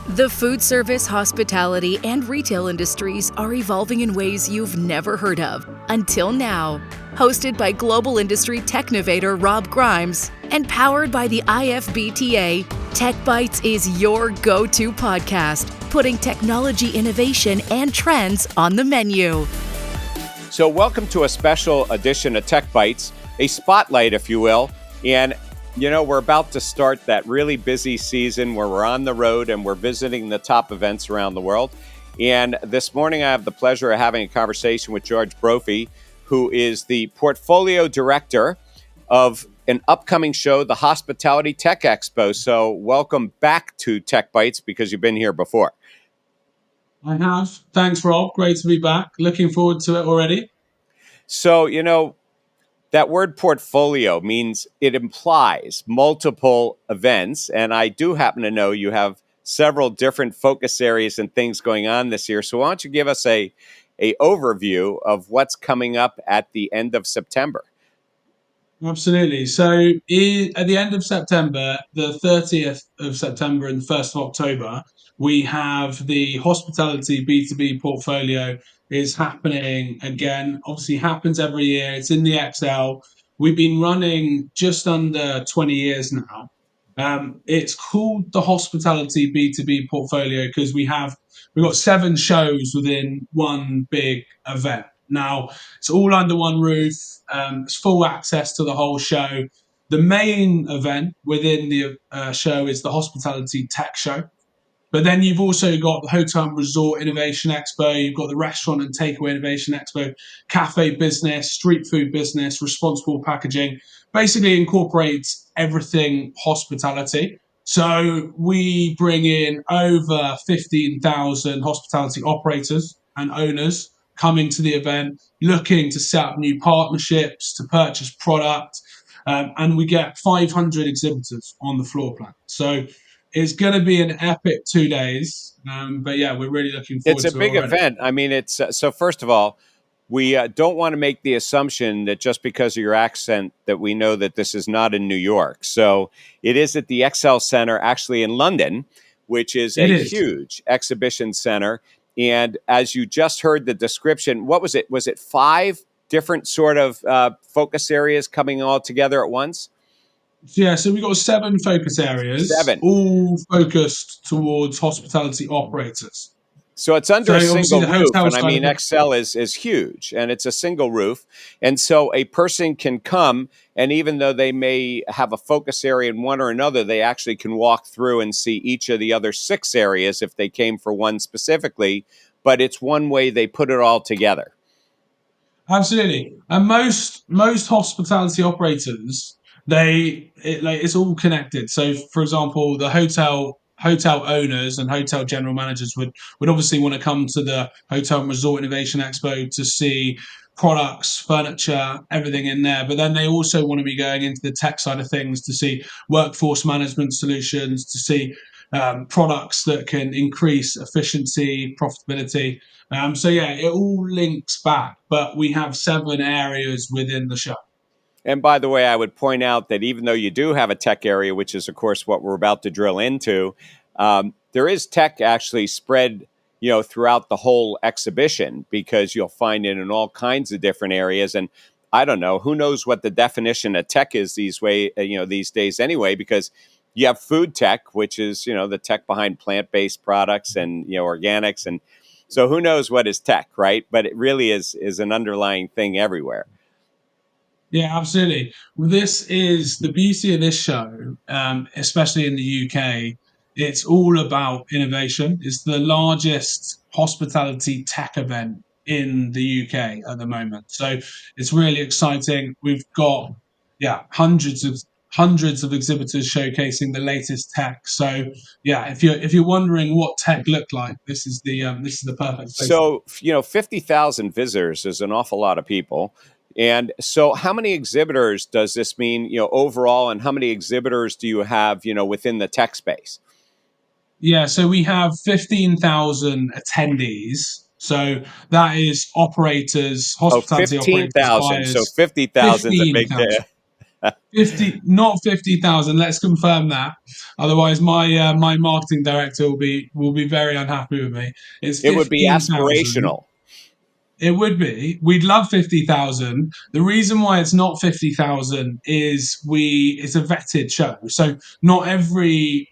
The food service, hospitality, and retail industries are evolving in ways you've never heard of until now. Hosted by global industry technovator Rob Grimes and powered by the IFBTA, TechBytes is your go-to podcast, putting technology innovation and trends on the menu. So welcome to a special edition of TechBytes, a spotlight, if you will. And we're about to start that really busy season where we're on the road and we're visiting the top events around the world. And this morning, I have the pleasure of having a conversation with George Brophy, who is the portfolio director of an upcoming show, the Hospitality Tech Expo. So welcome back to TechBytes because you've been here before. I have. Thanks, Rob. Great to be back. Looking forward to it already. So, that word portfolio means it implies multiple events. And I do happen to know you have several different focus areas and things going on this year. So why don't you give us a overview of what's coming up at the end of September? Absolutely. So at the end of September, the 30th of September and the 1st of October, we have the hospitality B2B portfolio is happening again. Obviously happens every year. It's in the XL. We've been running just under 20 years now. It's called the Hospitality B2B portfolio because we've got 7 shows within one big event. Now, it's all under one roof. It's full access to the whole show. The main event within the show is the Hospitality Tech Show. But then you've also got the Hotel and Resort Innovation Expo. You've got the Restaurant and Takeaway Innovation Expo, Cafe Business, Street Food Business, Responsible Packaging. Basically incorporates everything hospitality. So we bring in over 15,000 hospitality operators and owners coming to the event, looking to set up new partnerships, to purchase product. And we get 500 exhibitors on the floor plan. So it's going to be an epic 2 days. But yeah, we're really looking forward to it. It's a big event. I mean, it's so first of all, we don't want to make the assumption that just because of your accent that we know that this is not in New York. So it is at the XL Center, actually in London, which is huge exhibition center. And as you just heard the description, what was it? Was it 5 different sort of focus areas coming all together at once? Yeah, so we've got 7 focus areas, all focused towards hospitality operators. So it's under a single roof, and I mean, XL is huge, and it's a single roof. And so a person can come, and even though they may have a focus area in one or another, they actually can walk through and see each of the other 6 areas if they came for one specifically, but it's one way they put it all together. Absolutely. And most hospitality operators, it's all connected. So, for example, the hotel owners and hotel general managers would obviously want to come to the Hotel and Resort Innovation Expo to see products, furniture, everything in there. But then they also want to be going into the tech side of things to see workforce management solutions, to see products that can increase efficiency, profitability. So yeah, it all links back, but we have 7 areas within the show. And by the way, I would point out that even though you do have a tech area, which is, of course, what we're about to drill into, there is tech actually spread, throughout the whole exhibition because you'll find it in all kinds of different areas. And I don't know, who knows what the definition of tech is these days anyway, because you have food tech, which is, the tech behind plant-based products and, organics. And so who knows what is tech, right? But it really is an underlying thing everywhere. Yeah, absolutely. This is the beauty of this show, especially in the UK. It's all about innovation. It's the largest hospitality tech event in the UK at the moment. So it's really exciting. We've got hundreds of exhibitors showcasing the latest tech. So yeah, if you're wondering what tech looked like, this is the perfect place. So 50,000 visitors is an awful lot of people. And so how many exhibitors does this mean, overall, and how many exhibitors do you have, within the tech space? Yeah, so we have 15,000 attendees. So that is operators, hospitality operators. 15,000. So 50,000 is a big deal. Not 50,000. Let's confirm that. Otherwise, my marketing director will be very unhappy with me. It's It would be 15,000. aspirational. It would be. We'd love 50,000. The reason why it's not 50,000 is it's a vetted show. So not every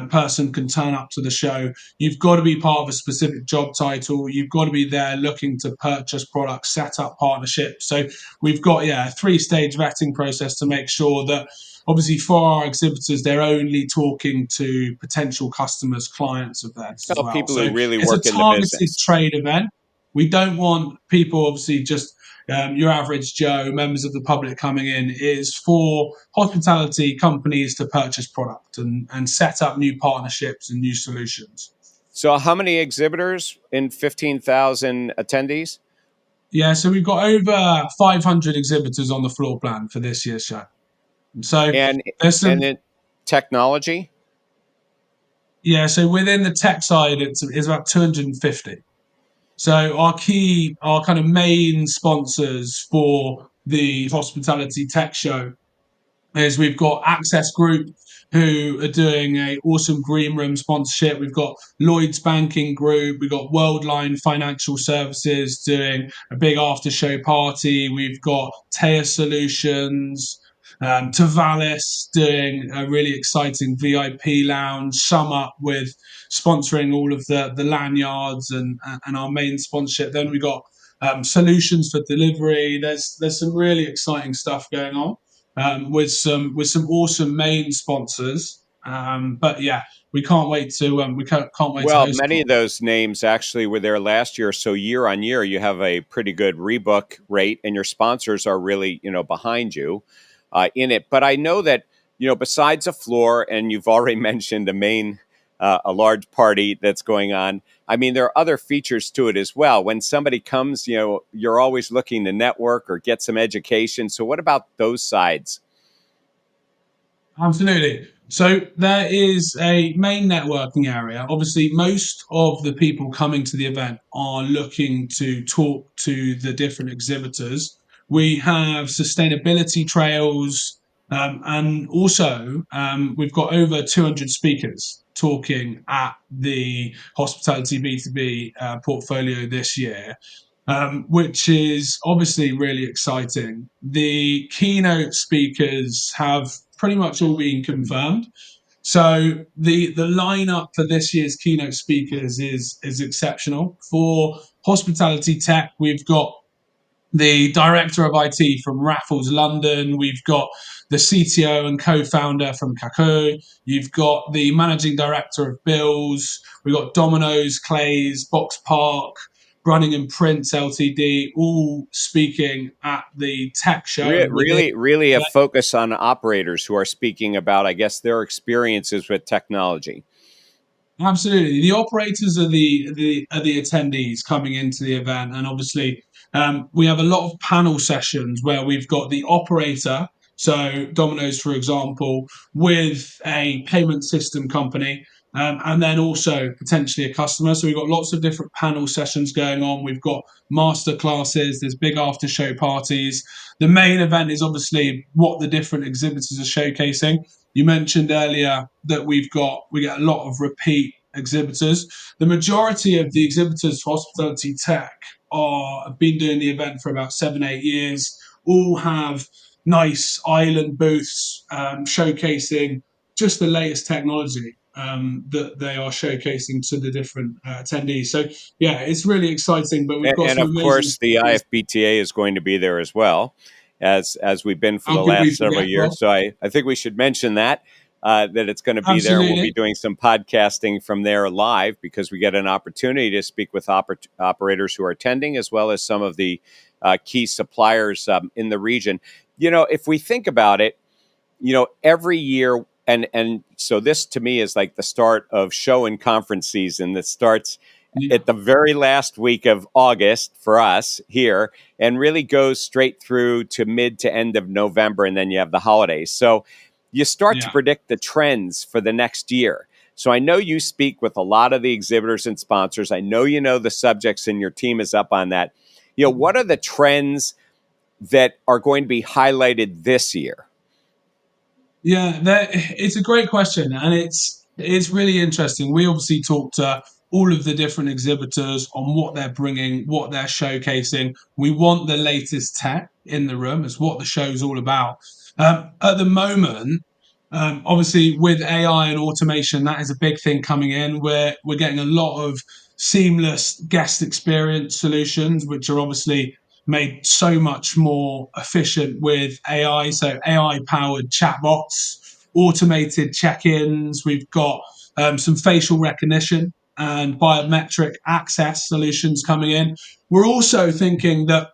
person can turn up to the show. You've got to be part of a specific job title. You've got to be there looking to purchase products, set up partnerships. So we've got, a 3-stage vetting process to make sure that obviously for our exhibitors, they're only talking to potential customers, clients of theirs as Oh, well. people who So really it's a work in the targeted business. trade event. We don't want people, obviously, just your average Joe, members of the public coming in. Is for hospitality companies to purchase product and set up new partnerships and new solutions. So, how many exhibitors in 15,000 attendees? Yeah, so we've got over 500 exhibitors on the floor plan for this year's show. So And there's some, and then technology. so within the tech side, it's about 250. So our kind of main sponsors for the Hospitality Tech Show is we've got Access Group who are doing a awesome green room sponsorship. We've got Lloyd's Banking Group. We've got Worldline Financial Services doing a big after show party. We've got Taya Solutions. Tavalis doing a really exciting VIP lounge. Sum Up with sponsoring all of the lanyards and our main sponsorship. Then we got solutions for delivery. There's some really exciting stuff going on with some awesome main sponsors. But yeah, we can't wait to can't wait to Well, host many them. of those names actually were there last year. So year on year, you have a pretty good rebook rate, and your sponsors are really, behind you in it. But I know that, besides a floor, and you've already mentioned a large party that's going on. I mean, there are other features to it as well. When somebody comes, you're always looking to network or get some education. So what about those sides? Absolutely. So there is a main networking area. Obviously, most of the people coming to the event are looking to talk to the different exhibitors. We have sustainability trails, and also we've got over 200 speakers talking at the Hospitality B2B portfolio this year. Which is obviously really exciting. The keynote speakers have pretty much all been confirmed. So the lineup for this year's keynote speakers is exceptional. For hospitality tech, we've got the director of IT from Raffles London. We've got the CTO and co-founder from Kakao. You've got the managing director of Bills. We've got Domino's, Clay's, Box Park, Running and Prince Ltd, all speaking at the tech show within. Really a focus on operators who are speaking about, I guess, their experiences with technology. Absolutely, the operators are the attendees coming into the event, and obviously we have a lot of panel sessions where we've got the operator, so Domino's, for example, with a payment system company, and then also potentially a customer. So we've got lots of different panel sessions going on. We've got master classes. There's big after show parties. The main event is obviously what the different exhibitors are showcasing. You mentioned earlier that we get a lot of repeat exhibitors. The majority of the exhibitors for Hospitality Tech have been doing the event for about 7-8 years. All have nice island booths showcasing just the latest technology that they are showcasing to the different attendees. So yeah, it's really exciting. But we've got And some of amazing course, the speakers. IFBTA is going to be there as well, as we've been for How the could we last several forget, Rob? years. So I think we should mention that it's going to be there. We'll be Absolutely. doing some podcasting from there live because we get an opportunity to speak with operators who are attending, as well as some of the key suppliers in the region. If we think about it, every year, and so this to me is like the start of show and conference season that starts Yeah. at the very last week of August for us here and really goes straight through to mid to end of November, and then you have the holidays. So you start to Yeah. predict the trends for the next year. So I know you speak with a lot of the exhibitors and sponsors. I know you know the subjects, and your team is up on that. What are the trends that are going to be highlighted this year? Yeah, it's a great question, and it's really interesting. We obviously talked to all of the different exhibitors on what they're bringing, what they're showcasing. We want the latest tech in the room. It's what the show's all about. At the moment, obviously with AI and automation, that is a big thing coming in. We're getting a lot of seamless guest experience solutions, which are obviously made so much more efficient with AI. So AI powered chatbots, automated check-ins. We've got some facial recognition and biometric access solutions coming in. We're also thinking that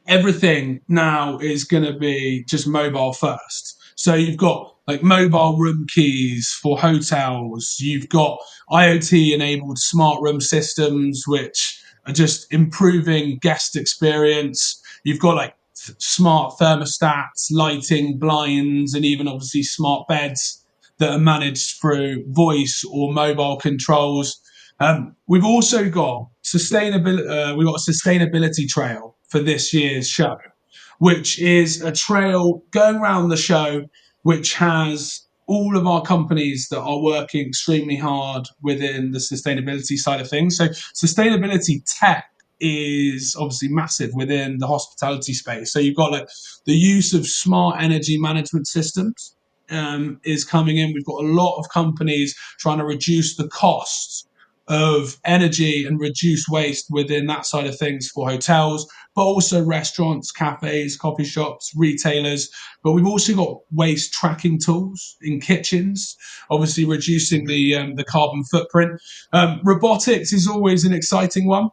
everything now is going to be just mobile first. So you've got like mobile room keys for hotels. You've got IoT enabled smart room systems, which are just improving guest experience. You've got like smart thermostats, lighting, blinds, and even obviously smart beds that are managed through voice or mobile controls. We've also got sustainability. We've got a sustainability trail for this year's show, which is a trail going around the show, which has all of our companies that are working extremely hard within the sustainability side of things. So, sustainability tech is obviously massive within the hospitality space. So, you've got like the use of smart energy management systems is coming in. We've got a lot of companies trying to reduce the costs of energy and reduce waste within that side of things for hotels, but also restaurants, cafes, coffee shops, retailers. But we've also got waste tracking tools in kitchens, obviously reducing the carbon footprint. Robotics is always an exciting one.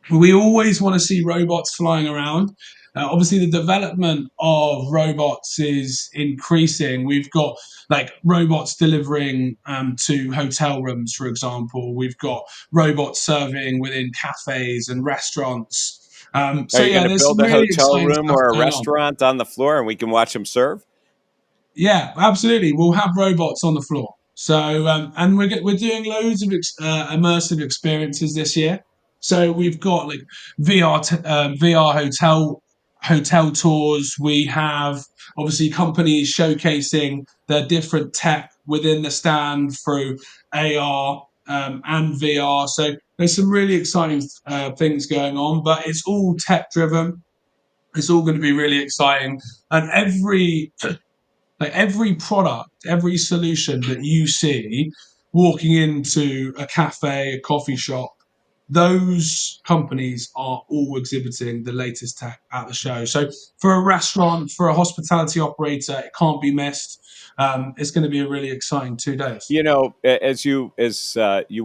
We always want to see robots flying around. Obviously, the development of robots is increasing. We've got like robots delivering to hotel rooms, for example. We've got robots serving within cafes and restaurants. Are So you going yeah, to there's some build a really hotel exciting room stuff or a going on. restaurant on the floor and we can watch them serve? Yeah, absolutely. We'll have robots on the floor. So, and we're doing loads of immersive experiences this year. So we've got like VR hotel tours. We have obviously companies showcasing their different tech within the stand through AR and VR. So there's some really exciting things going on, but it's all tech driven. It's all going to be really exciting, and every product, every solution that you see walking into a cafe, a coffee shop, those companies are all exhibiting the latest tech at the show. So for a restaurant, for a hospitality operator, it can't be missed. It's going to be a really exciting 2 days. As you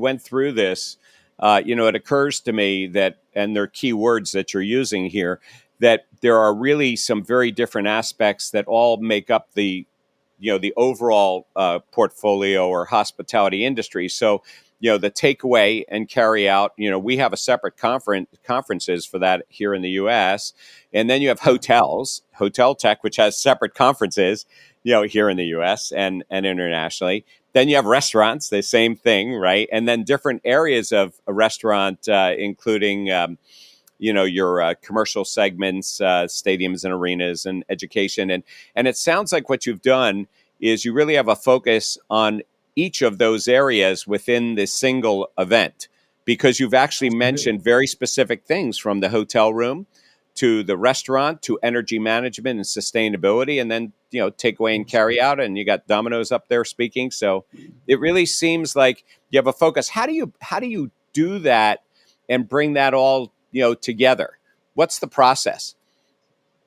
went through this, it occurs to me that, and there are key words that you're using here, that there are really some very different aspects that all make up the overall portfolio or hospitality industry. So, the takeaway and carry out. We have a separate conferences for that here in the U.S., and then you have hotel tech, which has separate conferences. Here in the U.S. and internationally. Then you have restaurants, the same thing, right? And then different areas of a restaurant, including your commercial segments, stadiums and arenas, and education. And it sounds like what you've done is you really have a focus on each of those areas within this single event, because you've actually mentioned very specific things, from the hotel room to the restaurant to energy management and sustainability, and then takeaway and carry out, and you got Domino's up there speaking. So it really seems like you have a focus. How do you do that and bring that all together? What's the process?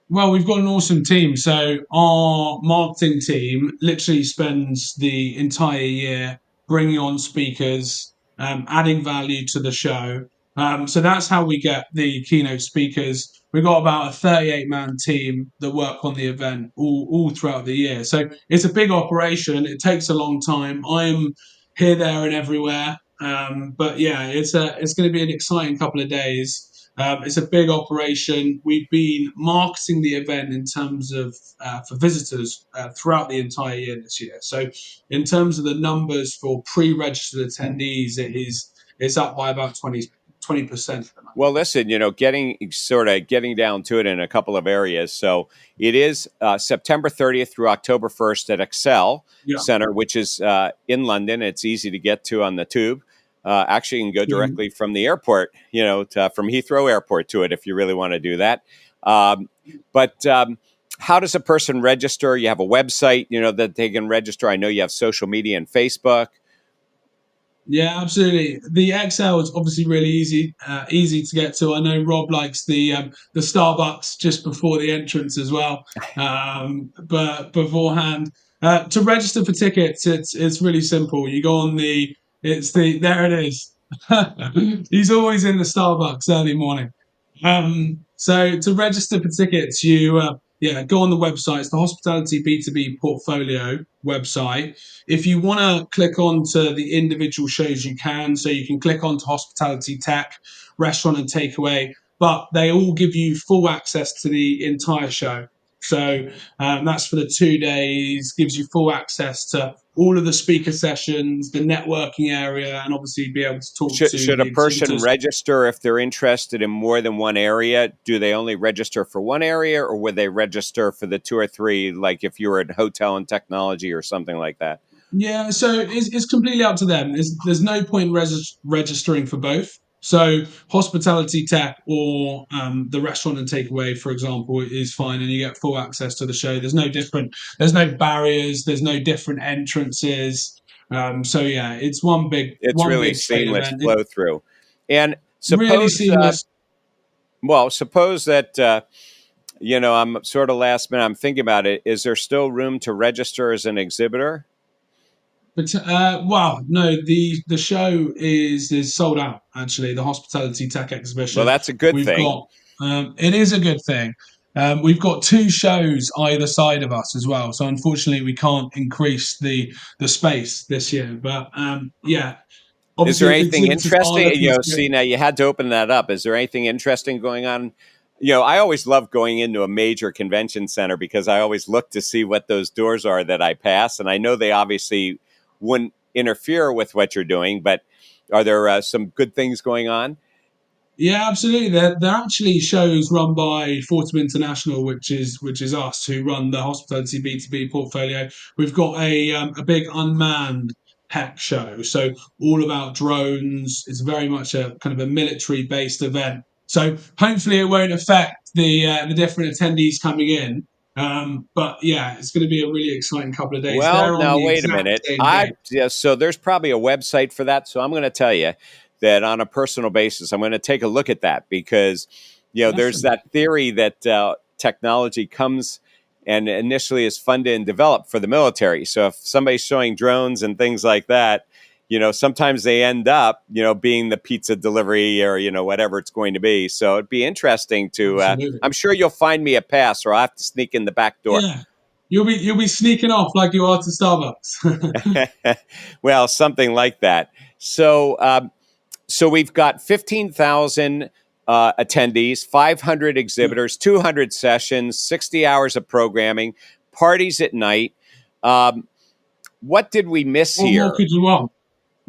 Well, we've got an awesome team. So our marketing team literally spends the entire year bringing on speakers, adding value to the show. So that's how we get the keynote speakers. We've got about a 38-man team that work on the event all throughout the year. So it's a big operation. It takes a long time. I'm here, there, and everywhere. But yeah, it's going to be an exciting couple of days. It's a big operation. We've been marketing the event in terms of for visitors throughout the entire year this year. So, in terms of the numbers for pre-registered attendees, it's up by about 20 20%. Well, listen, getting down to it in a couple of areas. So it is September 30th through October 1st at Excel Yeah. Center, which is in London. It's easy to get to on the tube. Actually, you can go directly from the airport, from Heathrow Airport to it if you really want to do that. But how does a person register? You have a website, that they can register. I know you have social media and Facebook. Yeah, absolutely. The Excel is obviously really easy to get to. I know Rob likes the Starbucks just before the entrance as well. But beforehand, to register for tickets, it's really simple. You go on there it is. He's always in the Starbucks early morning. So to register for tickets, you go on the website. It's the Hospitality B2B Portfolio website. If you want to click on to the individual shows, you can. So you can click on to Hospitality Tech, Restaurant and Takeaway, but they all give you full access to the entire show. So that's for the 2 days, gives you full access to all of the speaker sessions, the networking area, and obviously be able to talk to Should the a person exhibitors. register if they're interested in more than one area? Do they only register for one area, or would they register for the two or three, like if you were at hotel and technology or something like that? Yeah, so it's completely up to them. There's no point registering for both. So hospitality tech or the restaurant and takeaway, for example, is fine, and you get full access to the show. There's no barriers, there's no different entrances. So yeah, it's It's one really big trade seamless event. flow through. And Really suppose, seamless. suppose that, I'm sort of last minute, I'm thinking about it. Is there still room to register as an exhibitor? But well, no, the show is sold out. Actually, the Hospitality Tech Well, Exhibition. that's a good We've thing. got it is a good thing. We've got two shows either side of us as well. So unfortunately, we can't increase the space this year. But yeah, Is there obviously, if anything exhibitors are interesting? looking to get. See, now you had to open that up. Is there anything interesting going on? I always love going into a major convention center because I always look to see what those doors are that I pass. And I know they obviously wouldn't interfere with what you're doing, but are there some good things going on? Yeah, absolutely. They're actually shows run by Fortum International, which is us who run the hospitality B2B portfolio. We've got a big unmanned tech show, so all about drones. It's very much a kind of a military based event. So hopefully it won't affect the different attendees coming in. But yeah, it's going to be a really exciting couple of days. Well, They're on now the wait a exact minute. same day. So there's probably a website for that. So I'm going to tell you that on a personal basis, I'm going to take a look at that because there's Definitely. that theory that technology comes and initially is funded and developed for the military. So if somebody's showing drones and things like that, sometimes they end up being the pizza delivery or whatever it's going to be. So it'd be interesting to. Absolutely. I'm sure you'll find me a pass, or I'll have to sneak in the back door. Yeah. You'll be sneaking off like you are to Starbucks. Well, something like that. So we've got 15,000 attendees, 500 Yeah. exhibitors, 200 sessions, 60 hours of programming, parties at night. What did we miss What more here? could you want?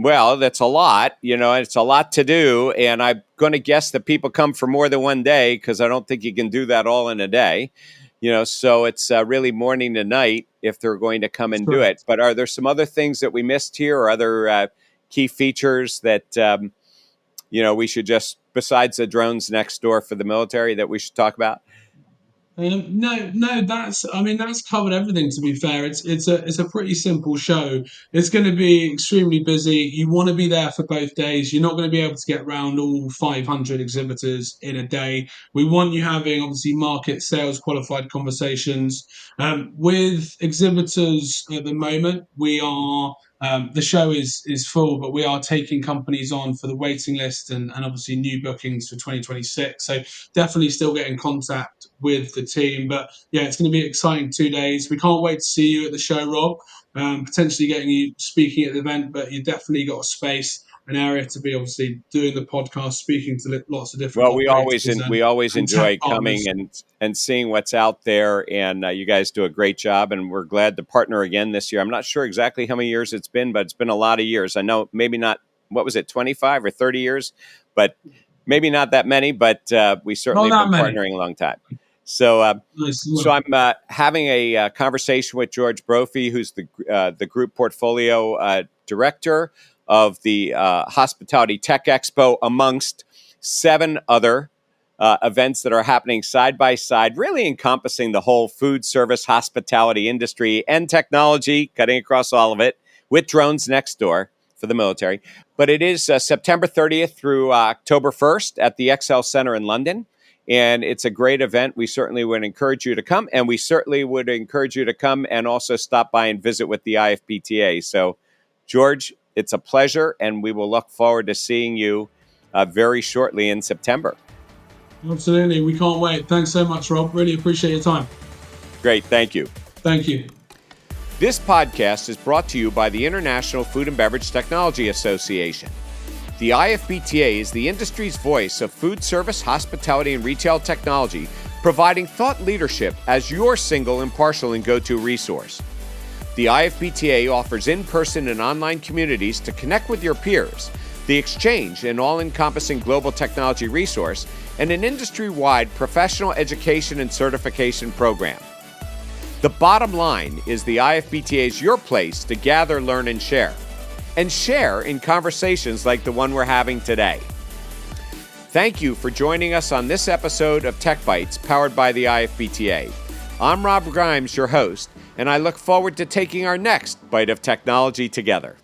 Well, that's a lot. It's a lot to do. And I'm going to guess that people come for more than one day because I don't think you can do that all in a day. So it's really morning to night if they're going to come That's and do it. correct. But are there some other things that we missed here or other key features that, we should just, besides the drones next door for the military, that we should talk about? No, that's covered everything. To be fair, it's a pretty simple show. It's going to be extremely busy. You want to be there for both days. You're not going to be able to get around all 500 exhibitors in a day. We want you having obviously market sales qualified conversations with exhibitors. At the moment, we are. The show is full, but we are taking companies on for the waiting list and obviously new bookings for 2026. So definitely still get in contact with the team. But yeah, it's going to be an exciting 2 days. We can't wait to see you at the show, Rob. Potentially getting you speaking at the event, but you definitely got a space, an area to be obviously doing the podcast, speaking to lots of different Well, operators we always and tech enjoy coming partners. and seeing what's out there, and you guys do a great job, and we're glad to partner again this year. I'm not sure exactly how many years it's been, but it's been a lot of years. I know maybe not. What was it, 25 or 30 years? But maybe not that many, but we certainly Not have that been many. partnering a long time. So, Nice. so I'm having a conversation with George Brophy, who's the group portfolio director of the Hospitality Tech Expo, amongst 7 other events that are happening side by side, really encompassing the whole food service hospitality industry and technology, cutting across all of it, with drones next door for the military. But it is September 30th through October 1st at the XL Center in London. And it's a great event. We certainly would encourage you to come. And we certainly would encourage you to come and also stop by and visit with the IFPTA. So, George, it's a pleasure. And we will look forward to seeing you very shortly in September. Absolutely. We can't wait. Thanks so much, Rob. Really appreciate your time. Great. Thank you. Thank you. This podcast is brought to you by the International Food and Beverage Technology Association. The IFPTA is the industry's voice of food service, hospitality, and retail technology, providing thought leadership as your single, impartial, and go-to resource. The IFPTA offers in-person and online communities to connect with your peers, the exchange, an all-encompassing global technology resource, and an industry-wide professional education and certification program. The bottom line is the IFPTA is your place to gather, learn, and share in conversations like the one we're having today. Thank you for joining us on this episode of TechBytes, powered by the IFPTA. I'm Rob Grimes, your host, and I look forward to taking our next bite of technology together.